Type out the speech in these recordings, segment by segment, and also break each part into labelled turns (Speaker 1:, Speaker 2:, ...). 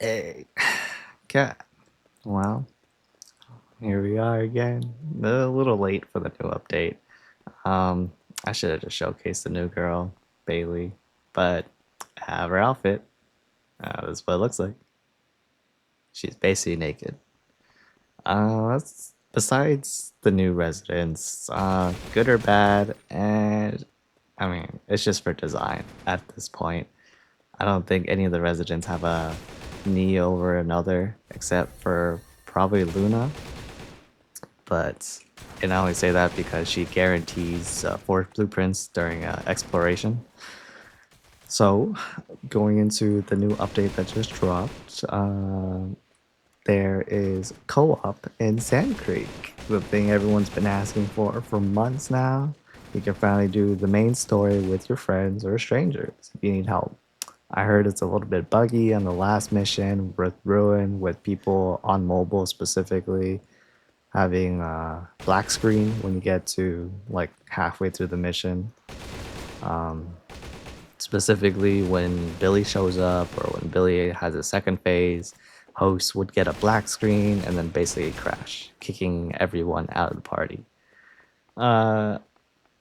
Speaker 1: Hey, cat. Well, here we are again. A little late for the new update. Um, I should have just showcased the new girl, Bailey, but I have her outfit. That's what it looks like. She's basically naked. Besides the new residents, good or bad, and I mean, it's just for design at this point. I don't think any of the residents have a knee over another, except for probably Luna. But and I only say that because she guarantees forest blueprints during exploration. So, going into the new update that just dropped, there is co-op in Sand Creek, the thing everyone's been asking for months now. You can finally do the main story with your friends or strangers if you need help. I heard it's a little bit buggy on the last mission with Ruin, with people on mobile specifically having a black screen when you get to like halfway through the mission. Um, Specifically, when Billy shows up or when Billy has a second phase, hosts would get a black screen and then basically crash, kicking everyone out of the party. Uh,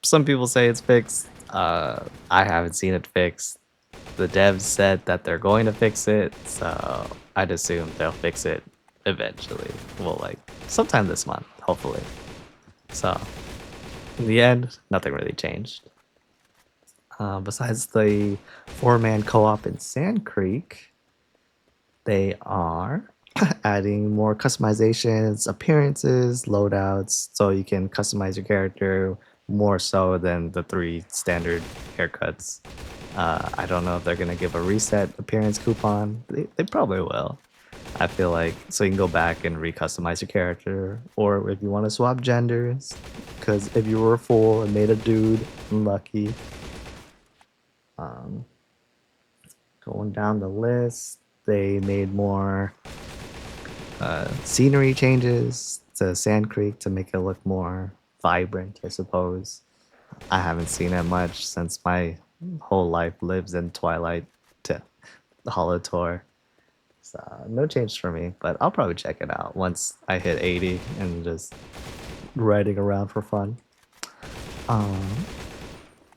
Speaker 1: some people say it's fixed. I haven't seen it fixed. The devs said that they're going to fix it, so I'd assume they'll fix it eventually. Well, like sometime this month, hopefully. So, in the end, nothing really changed. Besides the four-man co-op in Sand Creek, they are adding more customizations, appearances, loadouts, so you can customize your character more so than the three standard haircuts. I don't know if they're gonna give a reset appearance coupon. They probably will. I feel like so you can go back and recustomize your character, or if you want to swap genders, because if you were a fool and made a dude, lucky. Um, Going down the list, they made more scenery changes to Sand Creek to make it look more vibrant, I suppose. I haven't seen it much since my whole life lives in Twilight to the Hollow Tour. So no change for me, but I'll probably check it out once I hit 80 and just riding around for fun. Um,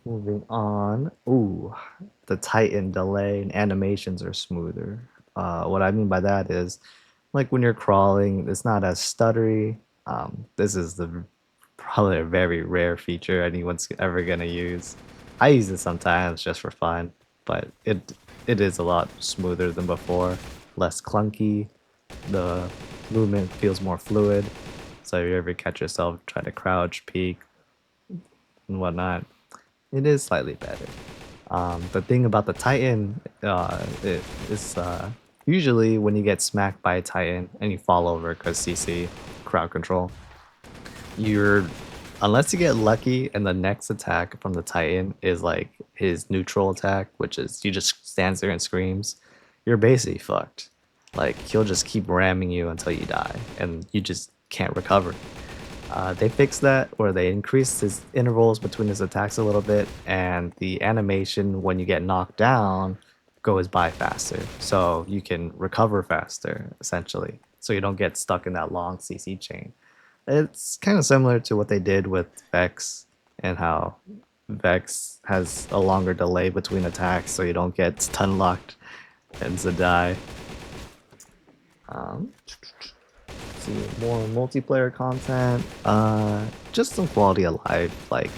Speaker 1: Moving on. Ooh, the Titan delay and animations are smoother. What I mean by that is, like when you're crawling, it's not as stuttery. This is the probably a very rare feature anyone's ever gonna use. I use it sometimes just for fun, but it is a lot smoother than before, less clunky. The movement feels more fluid. So if you ever catch yourself trying to crouch, peek, and whatnot, it is slightly better. The thing about the Titan it is usually when you get smacked by a Titan and you fall over because CC crowd control, you're unless you get lucky and the next attack from the Titan is like his neutral attack, which is you just stands there and screams, you're basically fucked. Like he'll just keep ramming you until you die, and you just can't recover. They fixed that, or they increased his intervals between his attacks a little bit, and the animation when you get knocked down goes by faster, so you can recover faster, essentially, so you don't get stuck in that long CC chain. It's kind of similar to what they did with Vex, and how Vex has a longer delay between attacks, so you don't get stun locked and to die. Um, See more multiplayer content. Just some quality of life. Like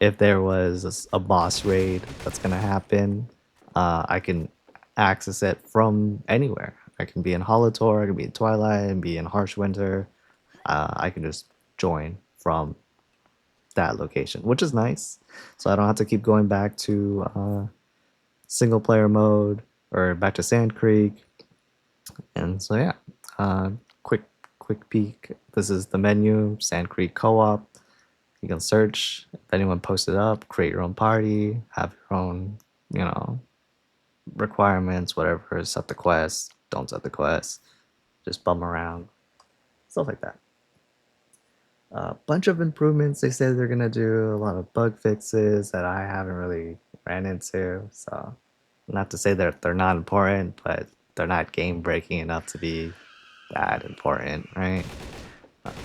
Speaker 1: if there was a boss raid that's gonna happen, I can access it from anywhere. I can be in Holotor, I can be in Twilight, and be in Harsh Winter. I can just join from that location, which is nice. So I don't have to keep going back to single player mode or back to Sand Creek. And so yeah, uh, quick quick peek. This is the menu, Sand Creek Co-op. You can search if anyone posted up, create your own party, have your own, you know, requirements, whatever. Set the quest, don't set the quest, just bum around, stuff like that. A bunch of improvements they said they're gonna do, a lot of bug fixes that I haven't really ran into. So, not to say that they're not important, but they're not game breaking enough to be that important, right?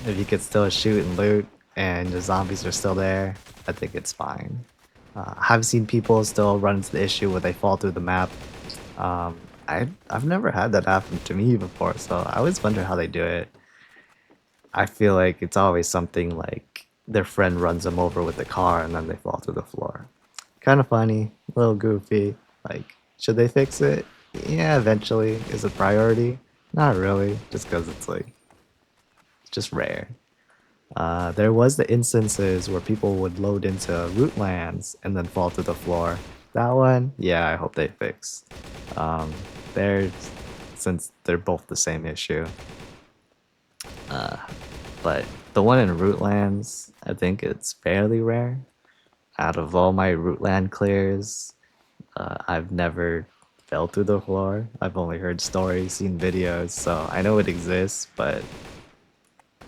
Speaker 1: If you could still shoot and loot and the zombies are still there, I think it's fine. I've seen people still run into the issue where they fall through the map. I've never had that happen to me before, so I always wonder how they do it. I feel like it's always something like their friend runs them over with the car and then they fall through the floor. Kind of funny, a little goofy. Like, should they fix it? Yeah, eventually. Is it priority? Not really, just because it's like just rare. There was the instances where people would load into root lands and then fall to the floor. That one, yeah, I hope they fix. Um, they're since they're both the same issue. But the one in Rootlands, I think it's fairly rare. Out of all my Rootland clears, I've never fell through the floor. I've only heard stories, seen videos, so I know it exists, but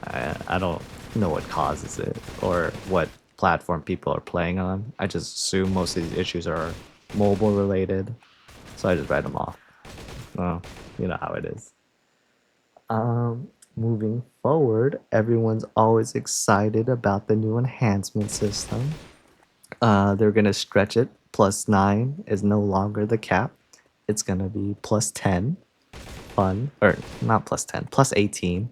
Speaker 1: I don't know what causes it or what platform people are playing on. I just assume most of these issues are mobile related, so I just write them off. Well, you know how it is. Moving forward, everyone's always excited about the new enhancement system. They're gonna stretch it. +9 is no longer the cap. It's gonna be +10. Fun, or not +10, +18.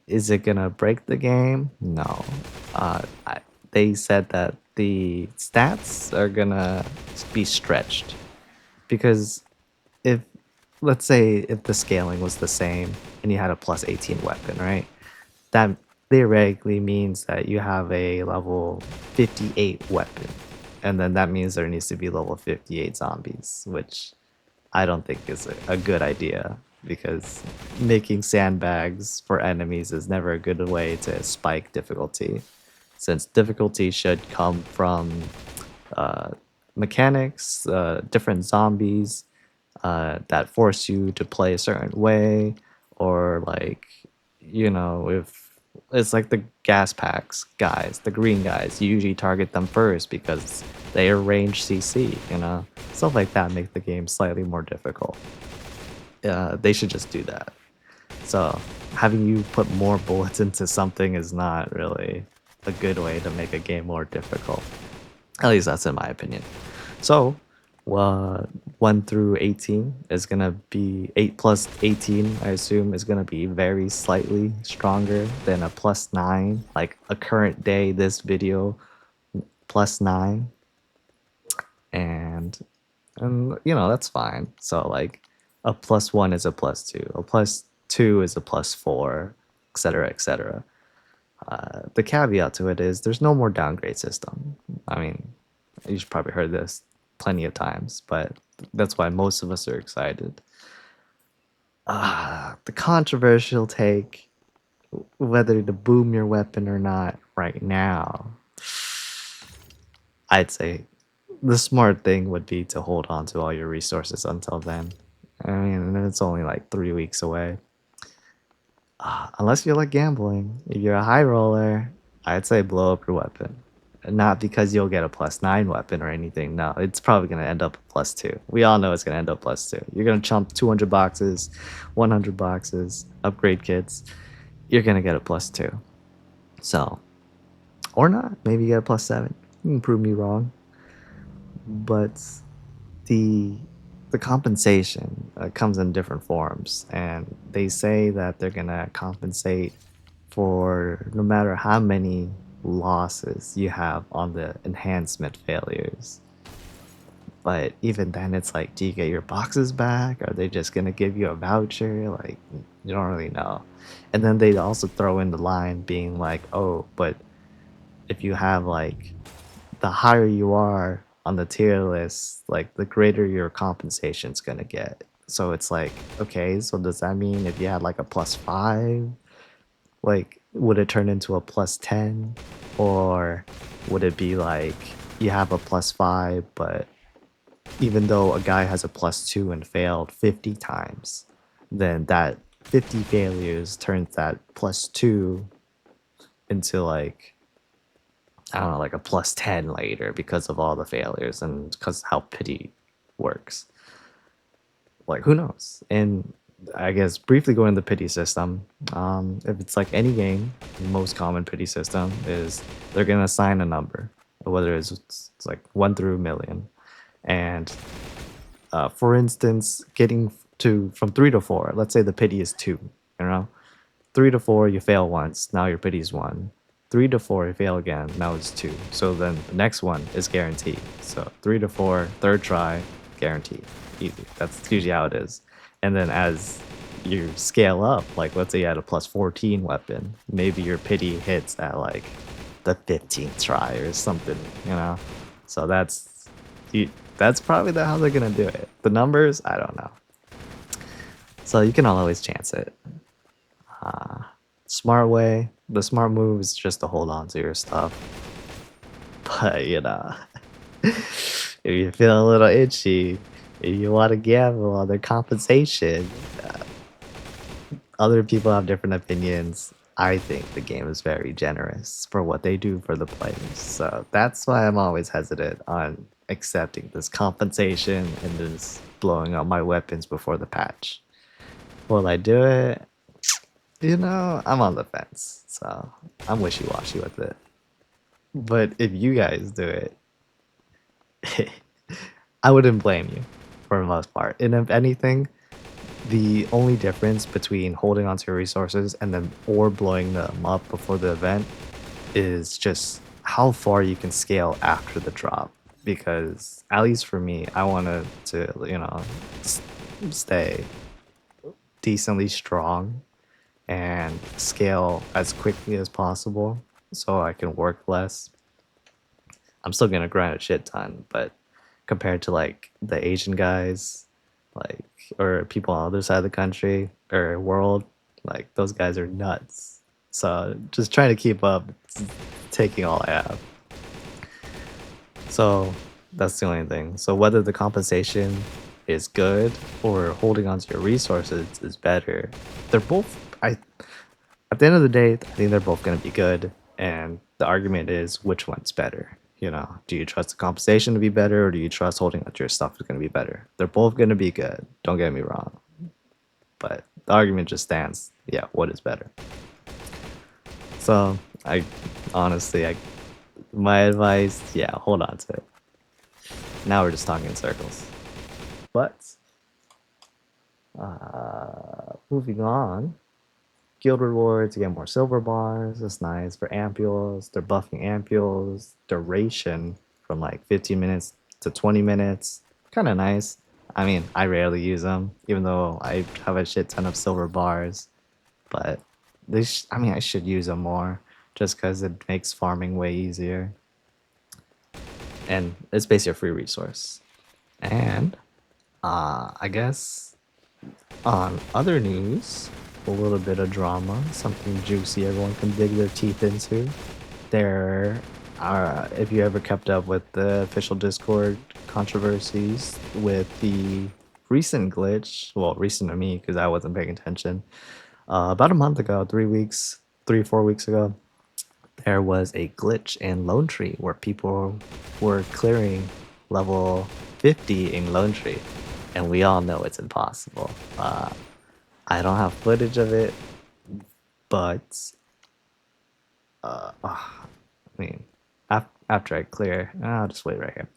Speaker 1: Is it gonna break the game? No. They said that the stats are gonna be stretched because if let's say if the scaling was the same and you had a +18 weapon, right? That theoretically means that you have a level 58 weapon. And then that means there needs to be level 58 zombies, which I don't think is a good idea because making sandbags for enemies is never a good way to spike difficulty, since difficulty should come from uh, mechanics, different zombies that force you to play a certain way, or like, if it's like the gas packs guys, the green guys, you usually target them first because they are range CC. Stuff like that make the game slightly more difficult. They should just do that. So having you put more bullets into something is not really a good way to make a game more difficult. At least that's in my opinion. So, 1 through 18 is gonna be 8 plus 18, I assume, is gonna be very slightly stronger than a +9, like a current day, this video, +9. And that's fine. So, like, a +1 is a +2, a +2 is a +4, etc., etc. The caveat to it is there's no more downgrade system. I mean, you've probably heard this plenty of times, but that's why most of us are excited. The controversial take, whether to boom your weapon or not right now, I'd say the smart thing would be to hold on to all your resources until then. I mean, it's only like 3 weeks away. Unless you like gambling. If you're a high roller, I'd say blow up your weapon. Not because you'll get a +9 weapon or anything. No, it's probably gonna end up a +2. We all know it's gonna end up +2. You're gonna chump 200 boxes, 100 boxes, upgrade kits. You're gonna get a +2. So, or not. Maybe you get a +7. You can prove me wrong. But the the compensation comes in different forms, and they say that they're gonna compensate for no matter how many losses you have on the enhancement failures. But even then, it's like, do you get your boxes back? Are they just gonna give you a voucher? Like, you don't really know. And then they also throw in the line being like, oh, but if you have like the higher you are on the tier list, like the greater your compensation's gonna get. So it's like, okay, so does that mean if you had like a +5, like would it turn into a +10? Or would it be like you have a +5, but even though a guy has a +2 and failed 50 times, then that 50 failures turns that +2 into like, I don't know, like a +10 later because of all the failures and because how pity works. like who knows? And I guess briefly going the pity system. If it's like any game, the most common pity system is they're gonna assign a number, whether it's like 1 through 1,000,000, and for instance, getting to from 3 to 4. Let's say the pity is 2. You know, 3 to 4 you fail once. Now your pity is 1. 3 to 4 you fail again. Now it's 2. So then the next one is guaranteed. So 3 to 4, third try, guaranteed, easy. That's usually how it is. And then as you scale up, like let's say you had a plus 14 weapon, maybe your pity hits at like the 15th try or something, you know. So you, that's probably how they're gonna do it. The numbers, I don't know. So you can always chance it. Smart way, the smart move is just to hold on to your stuff. But you know, if you feel a little itchy, if you want to gamble on their compensation, other people have different opinions. I think the game is very generous for what they do for the players. So that's why I'm always hesitant on accepting this compensation and just blowing up my weapons before the patch. Will I do it? You know, I'm on the fence. So I'm wishy washy with it. But if you guys do it, I wouldn't blame you for the most part. And if anything, the only difference between holding onto your resources and then or blowing them up before the event is just how far you can scale after the drop. Because at least for me, I wanted to, you know, stay decently strong and scale as quickly as possible so I can work less. I'm still gonna grind a shit ton, but compared to like the Asian guys, like or people on the other side of the country or world, like those guys are nuts. So just trying to keep up, taking all I have. So that's the only thing. So whether the compensation is good or holding onto your resources is better, they're both. I At the end of the day, I think they're both going to be good. And the argument is which one's better. You know, do you trust the compensation to be better, or do you trust holding onto your stuff is going to be better? They're both going to be good. Don't get me wrong. But the argument just stands. Yeah, what is better? So I honestly, my advice, yeah, hold on to it. Now we're just talking in circles. But moving on, guild rewards, you get more silver bars. That's nice for ampules. They're buffing ampules. Duration from like 15 minutes to 20 minutes. Kind of nice. I mean, I rarely use them, even though I have a shit ton of silver bars. But I mean, I should use them more just because it makes farming way easier. And it's basically a free resource. And I guess on other news, a little bit of drama, something juicy everyone can dig their teeth into. There are, if you ever kept up with the official Discord controversies with the recent glitch, well, recent to me because I wasn't paying attention. About a month ago, 3 weeks, 4 weeks ago, there was a glitch in Lone Tree where people were clearing level 50 in Lone Tree, and we all know it's impossible. I don't have footage of it, but I mean, after I clear, I'll just wait right here.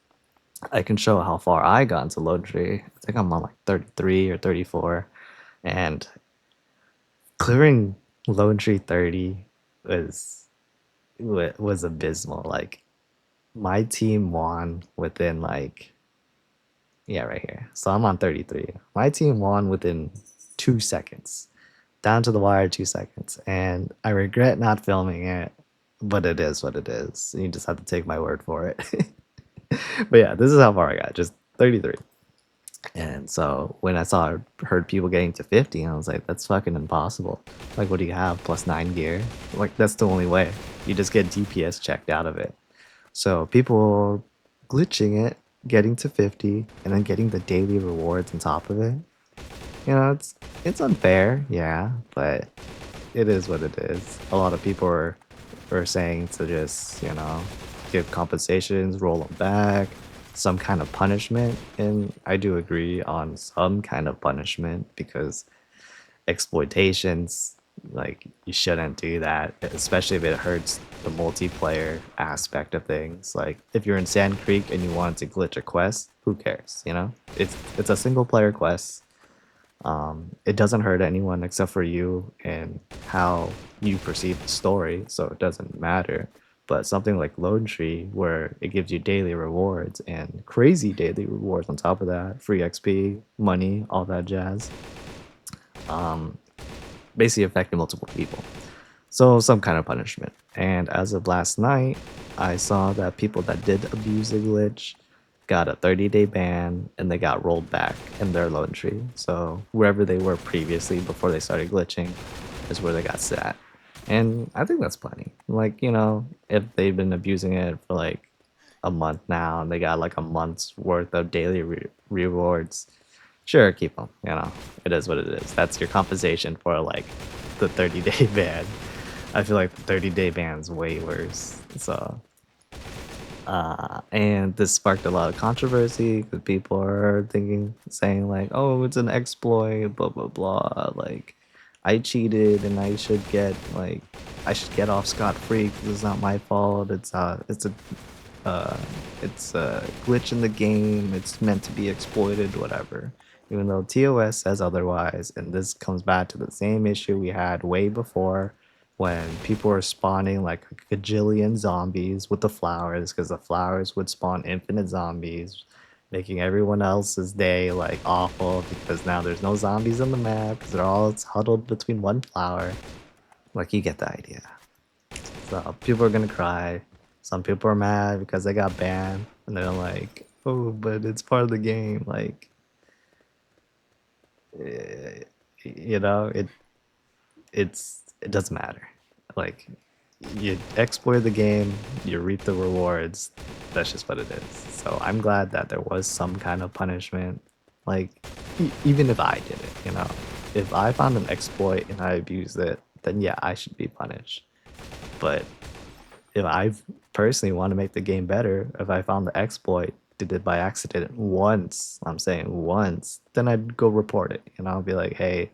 Speaker 1: I can show how far I got into Lone Tree. I think I'm on like 33 or 34, and clearing Lone Tree 30 was abysmal. Like my team won within like, yeah, right here. So I'm on 33. My team won within 2 seconds, down to the wire, 2 seconds, and I regret not filming it, but it is what it is. You just have to take my word for it. But yeah, this is how far I got, just 33. And so when I heard people getting to 50, I was like, that's fucking impossible. Like, what do you have? +9 gear? Like, that's the only way. You just get DPS checked out of it. So people glitching it, getting to 50, and then getting the daily rewards on top of it. You know, it's unfair, yeah, but it is what it is. A lot of people are saying to just, you know, give compensations, roll them back, some kind of punishment, and I do agree on some kind of punishment because exploitations, like you shouldn't do that, especially if it hurts the multiplayer aspect of things. Like if you're in Sand Creek and you want to glitch a quest, who cares? You know, it's a single player quest. It doesn't hurt anyone except for you and how you perceive the story, so it doesn't matter. But something like Lone Tree, where it gives you daily rewards and crazy daily rewards on top of that, free XP, money, all that jazz, um, basically affecting multiple people. So some kind of punishment. And as of last night, I saw that people that did abuse the glitch got a 30-day ban and they got rolled back in their lone tree. So wherever they were previously before they started glitching is where they got set. And I think that's plenty. Like, you know, if they've been abusing it for like a month now and they got like a month's worth of daily rewards, sure, keep them. You know, it is what it is. That's your compensation for like the 30-day ban. I feel like the 30-day ban's way worse. So, and this sparked a lot of controversy because people are thinking, saying like, "Oh, it's an exploit," blah blah blah. Like, I cheated and I should get like, I should get off scot free because it's not my fault. Uh, it's a glitch in the game. It's meant to be exploited, whatever. Even though TOS says otherwise, and this comes back to the same issue we had way before when people were spawning like a gajillion zombies with the flowers because the flowers would spawn infinite zombies, making everyone else's day like awful because now there's no zombies on the map because they're all huddled between one flower. Like, you get the idea. So people are gonna cry. Some people are mad because they got banned, and they're like, "Oh, but it's part of the game." Like, eh, you know, it doesn't matter. Like, you exploit the game, you reap the rewards. That's just what it is. So I'm glad that there was some kind of punishment. Like, even if I did it, you know, if I found an exploit and I abused it, then yeah, I should be punished. But if I personally want to make the game better, if I found the exploit, did it by accident once, I'm saying once, then I'd go report it. And I'll be like, hey,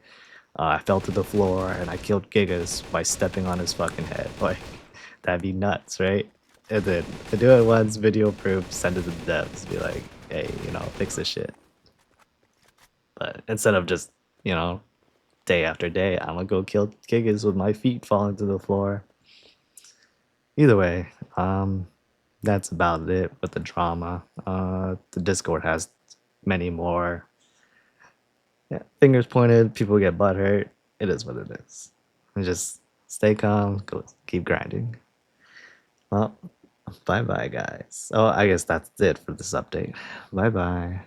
Speaker 1: I fell to the floor and I killed Gigas by stepping on his fucking head. Like, that'd be nuts, right? And then to do it once, video proof, send it to the devs, be like, hey, you know, fix this shit. But instead of just, you know, day after day, I'm gonna go kill Gigas with my feet falling to the floor. Either way, that's about it with the drama. The Discord has many more. Yeah, fingers pointed, people get butthurt. It is what it is. And just stay calm, go keep grinding. Well, bye bye, guys. Oh, I guess that's it for this update. Bye bye.